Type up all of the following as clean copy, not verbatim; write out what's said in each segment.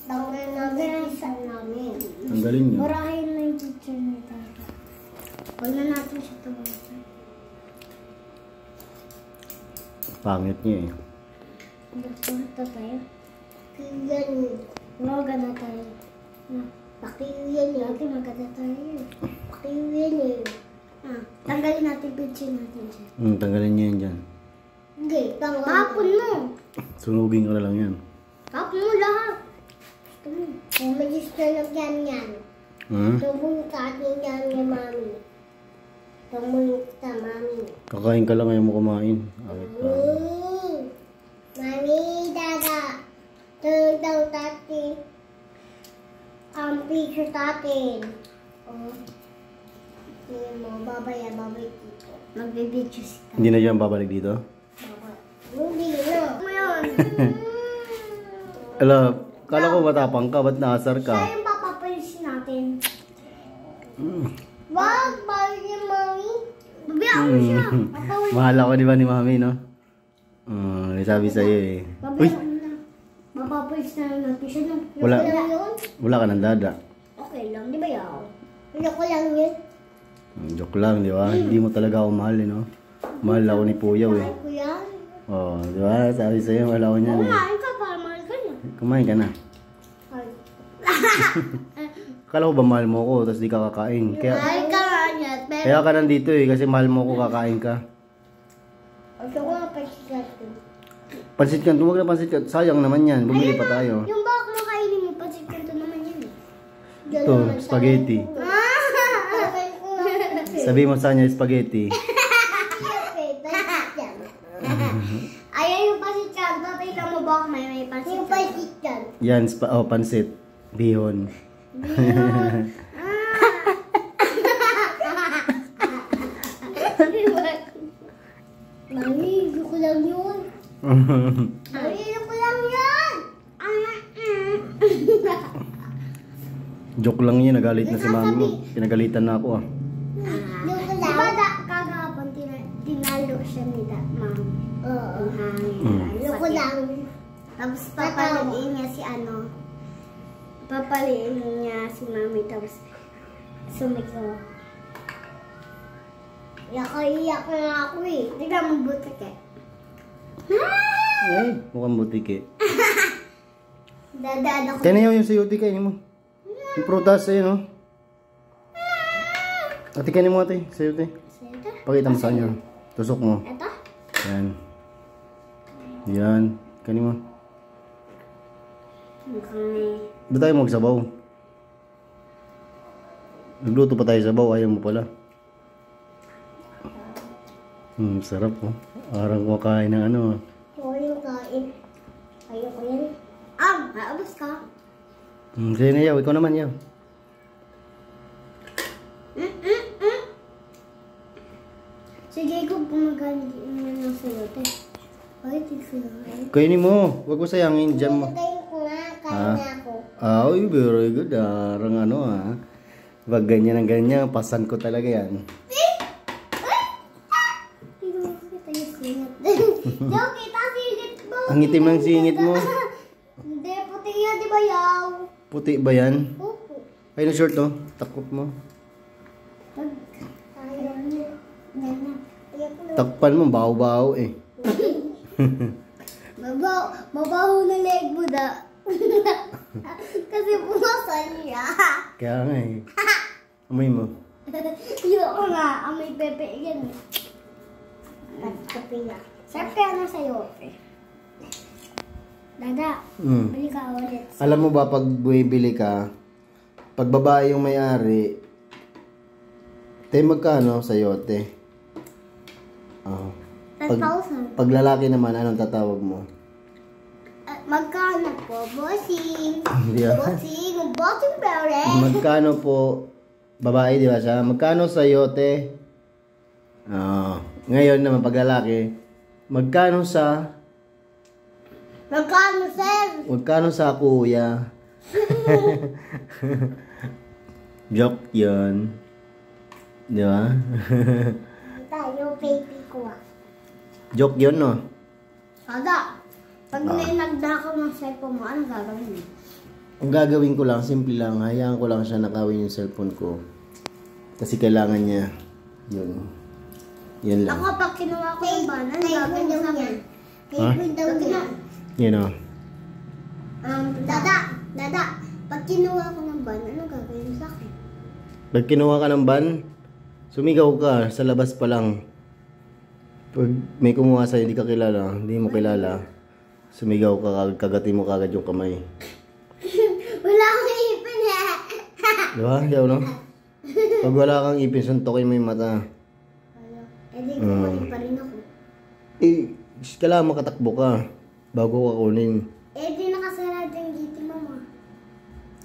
Nag-isa namin. Ang galing niyo. Marahin na yung picture ni Tata. Huwag na natin siya tumasan. Pangit niya eh. Ito tayo. Kiyan. Maganda tayo. Pakiyan eh. Ate, maganda tayo. Pakiyan eh. Tanggalin natin picture natin siya. Tanggalin niyo yan dyan. Hindi. Tapon mo. Sunugin ko na lang yan. Tapon mo lahat. Kung mag-gusto lang yan. Tumulong ka atin yan ni Mami. Tumulong ka, Mami. Kakain ka lang, ayaw mo kumain. Mami, Dada. Tulong daw tatin. Ang picture tatin. Hindi mo, babay dito. Magbibidyo si Tata. Hindi na dyan babalik dito? Hindi na. Ano yun? Alam, kala ko matapang ka, ba't naasar ka? Siya yung papapalis natin. Wag, bawal niya, Mami. Babiyak mo siya. Mahal ako, di ba, ni Mami, no? Sabi sa'yo eh. Uy! Mapapalis na natin siya. Wala. Lang yun? Wala ka ng dada. Okay lang, di ba yaw? Wala ko lang yun. Joke lang, di ba? Hindi mo talaga ako mahal, eh, no? Mahal ako ni Puyaw, eh. Mahal ko yan. Oh, di ba? Sabi sa'yo, mahal ako niyan, eh. Kumain ka para mahal ka na. Kumain ka na. Ay. Akala ko ba mahal mo ako, tapos di ka kakain. Mahal ka nga niya. Kaya ka nandito, eh, kasi mahal mo ako, kakain ka. Gusto ko nga pasikat ko. Pansit ka, huwag na pansit ka. Sayang naman yan, bumili pa tayo. Yung baka kumakainin mo, pasikat ko naman yan eh. Ito, spaghetti. Sabi mo sa kanya, spaghetti. Ayan yung pasikat. Tatay lang mo baka may pasikat. Yung pasikat. Yan, pansit. Bihon. Mami, hindi ko lang yun. Mami, hindi ko lang yun. Joke lang yun, nagalit na si mami mo. Pinagalitan na ako ah. Diba kagahapon tinalo siya ni Mami? Oo. Yung ko lang. Tapos papaliin niya si ano. Papaliin niya si Mami tapos sumiko. Iyak na ako eh. Tignan mo butik eh. Eh, mukhang butik eh. Dadaan ako. Kaya yung sayote, kainin mo. Yung prutas sa'yo, no? Ate, kainin mo ate, sayote. Pakita mo sa kanya. Tusok mo. Ito? Yan. Yan. Kainin mo. Okay. Doon tayo magsabaw. Nagluto pa tayo sabaw, ayaw mo pala. Sarap oh. Parang kumakain ng ano. Yung kain. Ayoko yan. Maabos ka. Sige na yaw, ikaw naman yaw. Sige, kung pumagali ng sayote. Ay, tignan. Kainin mo. Huwag mo sayangin. Diyan mo. Kain ko nga. Kain na ako. Uy, very good. Parang ano Pag ganyan ang ganyan, pasan ko talaga yan. Yaw, kita singit mo. Ang itim ng singit mo. Hindi, puti yan, di ba yaw? Puti ba yan? Opo. Ay, na short oh. Takot mo. Ayaw niya. Takpan mo, baho-baho eh. Mabaho na leg mo da. Kasi pumasan niya. Kaya nga eh. Amoy mo. Yung nga, amoy pepe yan. Nagkape na. Sarap kaya na sa'yo. Dada, bili ka ulit. Alam mo ba, pag bumibili ka, pag babae yung may-ari, magkano sa'yo, te? Pag lalaki naman, anong tatawag mo? Magkano po, bossing? Bossing, Bossing pere. Magkano po, babae di ba siya? Magkano sa'yo, te? Ngayon naman, pag lalaki, magkano sa... Magkano, sir? Magkano sa kuya? Joke yun. Di ba? Tayo, baby ko ah. Joke yun, no? Sada. Pag may nagdakaw ng cellphone mo, ano gagawin mo? Ang gagawin ko lang, simple lang, hayaan ko lang siya nakawin yung cellphone ko. Kasi kailangan niya. Yun. Yan lang. Ako, pag kinuha ko yung ban, ano gagawin sa akin? Ha? Yun o. Dada, pag kinuha ko ng ban, ano gagawin sa akin? Pag kinuha ka ng ban, sumigaw ka sa labas pa lang. Pag may kumuha sa'yo, hindi ka kilala, hindi mo kilala, sumigaw ka, kagatin mo kagad yung kamay. Wala akong ipin eh. Diba? Yaw no? Pag wala kang ipin, suntokin mo yung mata. Eh di kukunin pa rin ako. Eh, kailangan makatakbo ka bago ka kunin. Eh di nakasarado yung giti mo mo.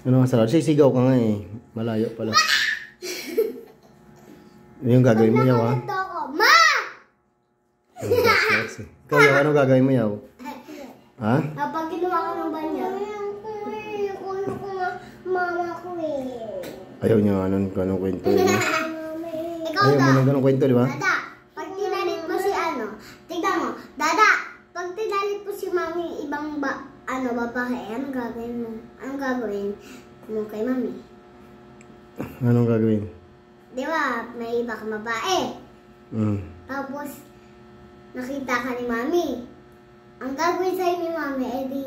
Ano nga sarado? Sisigaw ka nga eh. Malayo pala. Yung gagawin mo yaw ha? Nakaganto ako, Ma! Ikaw yaw, ano gagawin mo yaw? Ha? Pag kinuha ko ng ban niya, kuno ko nga mama ko eh. Ayaw niya anong kwento yun. Ikaw Ayaw mo da. ng ganong kwento, di ba? Dada, pag tinalit mo si tignan mo, Dada, pag tinalit mo si mami ibang babae, anong gagawin mo? Anong gagawin mo kay mami? Anong gagawin? Di ba, may iba kang babae. Mm. Tapos, nakita ka ni mami. Ang gagawin sa'yo ni mami, edi,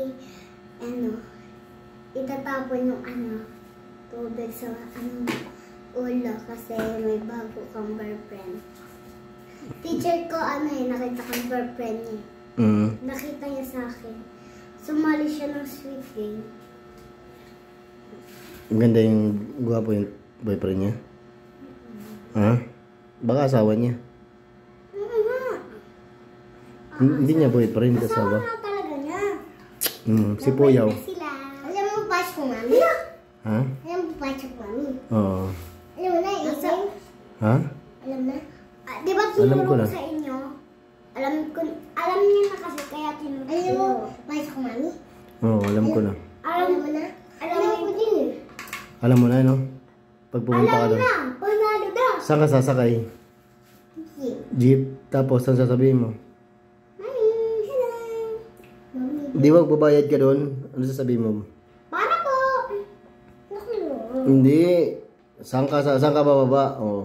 itatapon yung tubig sa ulo kasi may bago kang girlfriend. Teacher ko, nakita kang girlfriend niya. Mm. Nakita niya sa akin. Sumali siya ng sweet game. Ang ganda yung gwapo yung boyfriend niya. Ha? Baka asawa niya. Hindi niya boyfriend, Asawa asawa. na talaga niya. Si Puyaw. Nabait na sila. Alam mo ba siya mami? Ha? Alam mo ba siya mami? Oo. Alam mo na, isang. Ha? Alam na. Di ba Alam ko tinuro na. ko sa inyo? Alam niyo na kasi kaya tinuro. Alam mo ba siya mami? Oo, alam ko na. Alam mo na? Alam ko din eh. Alam mo na, no? Pag pumunta ka Alam doon. na! Panalo na! Saan ka sasakay? Jeep. Tapos, saan sasabihin mo? Mami, hello! Mami. Di ba magbabayad ka doon? Ano sasabihin mo? Para po! Naku. Hindi. Saan ka bababa? O.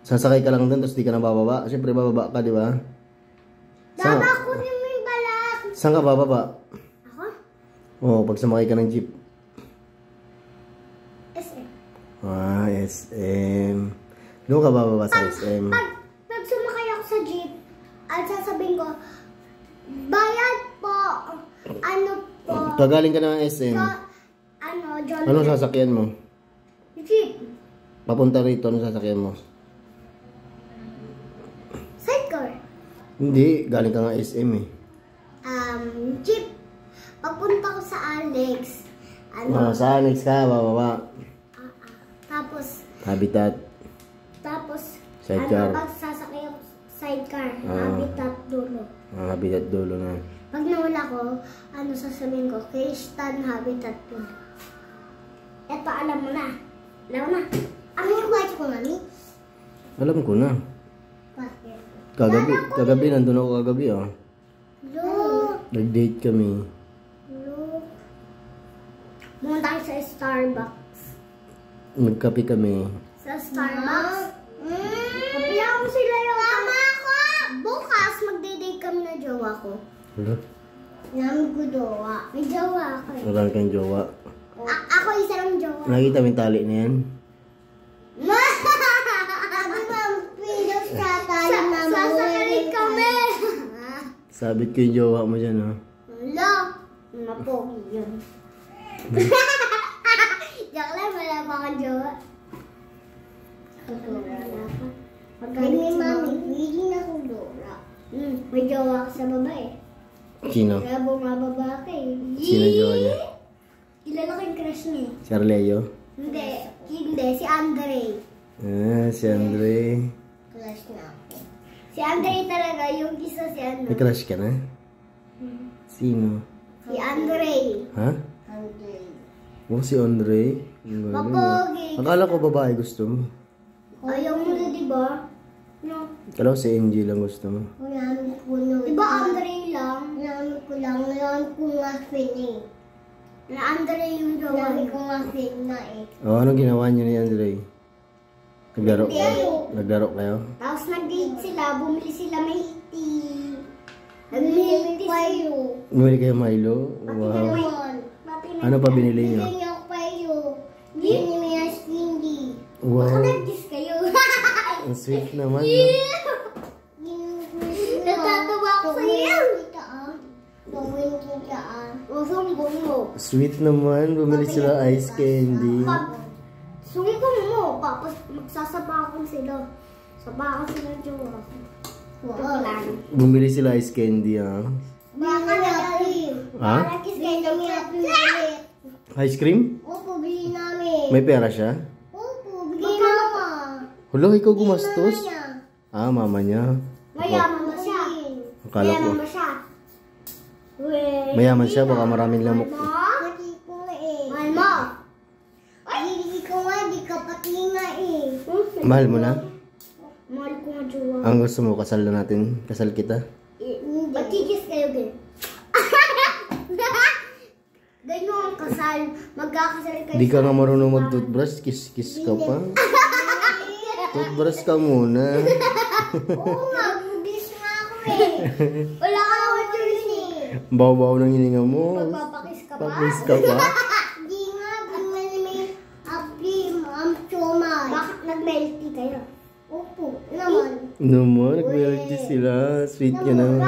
Sasakay ka lang doon, tapos di ka na bababa. Siyempre, bababa ka, di ba? Dada, kunin mo yung balat! Saan ka bababa? Ako? Oo, pag sumakay ka ng jeep. SM. SM. Doon ka bababa sa SM. Pag sumakay ako sa jeep, at sasabihin ko, bayad po! Ano po? Pag galing ka ng SM, John. anong sasakyan mo? Jeep. Papunta rito, anong sasakyan mo? Sidecar. Hindi, galing ka nga SM eh. Jeep. Papunta ko sa Alex. Sa Annex ka, bababa. Tapos, Habitat. Sidecar. pag sasakay ako sidecar, habitat dulo. Habitat dulo na. Pag nawala ko, sasabihin ko, Christian habitat dulo. Eto, alam mo na. Alam mo na. Ano yung watch ko, mami? Alam ko na. Bakit? Kagabi, nandun ako kagabi ah. Look. Nag-date kami. Look. Pumunta tayo sa Starbucks. Nagkape kami. Sa Starbucks? Kapila ko sila yung... Tama ako! Bukas, magde-date kami na jowa ko. Wala? Namin ko jowa. May jowa ako eh. Wala kang jowa. Ako isa lang jowa. Nakita mo yung tali na yan? Sabi mo, pilos ka tayo na sasalit kami. Sabit ko yung jowa mo dyan ha. Wala. Mapogi yun. Joke lang, wala pa akong jowa. Magaling mami, hindi na akong jowa. May jowa ka sa babae. Sino? Kaya bumababa ka eh. Sino jowa niya? Kilala ko yung crush niya. Si Arleo? Hindi, si Andre. Si Andre. Crush na ako. Si Andre talaga, yung isa si ano. May crush ka na? Sino? Si Andre. Ha? Andre. Oh, si Andre. Ang galing, ah. Mapogi. Akala ko babae gusto mo. Ayaw mo na, diba? No. Kala ko si MJ lang gusto mo. Diba Andre lang? ko lang. Ngayon ko nga fin eh. Na Andre yung gawa. Dami ko nga fin na eh. Ano ginawa niyo ni Andre? Naglaro Hindi. kayo? Naglaro kayo? Tapos nag-date sila. Bumili sila may iti. Nag-milk kayo. Bumili kayo Milo? Wow. Ano pa binili niyo? Binili ako kayo. Binili mo yung Skindy. Wow. Baka nag-kiss kayo. Ang sweet naman. No? Natatawa ko sa iyo. Gawin kita ah. O, sumbong mo. Sweet naman. Bumili sila ice candy. Sumbong mo. Tapos magsasabakan sila. Sabakan sila jowa. Wow. Bumili sila ice candy, ah. Baka nag-alim. Ha? Nag-kiss kayo namin. Ice cream? Opo, bili namin. May pera siya? Opo, bili mama. Hulo, ikaw gumastos? Mama niya. Ah, mama niya. Mayaman ba siya? Akala ko. Mayaman ba siya? Wait. Mayaman siya, baka maraming lamok. Pati ko nga eh. Mahal mo? Ay, hindi ko nga, di ka pati nga eh. Mahal mo na? Mahal ko nga, jowa. Ang gusto mo, kasal na natin. Kasal kita. Hindi. Magkikis kayo, gan. Ganyan ang kasal. Magkakasal kayo. Di ka nga marunong mag-toothbrush, kiss-kiss ka pa. Toothbrush ka muna. Oo nga, bubis nga ako eh. Wala ka ako tuloy eh. Baw-baw ng hininga mo. Magpapakis ka pa? Pakis ka pa. Hindi nga, ganyan may aplim, chomay. Bakit nag-melty kayo? Opo, naman. Naman, nag-melty sila. Sweet ka na.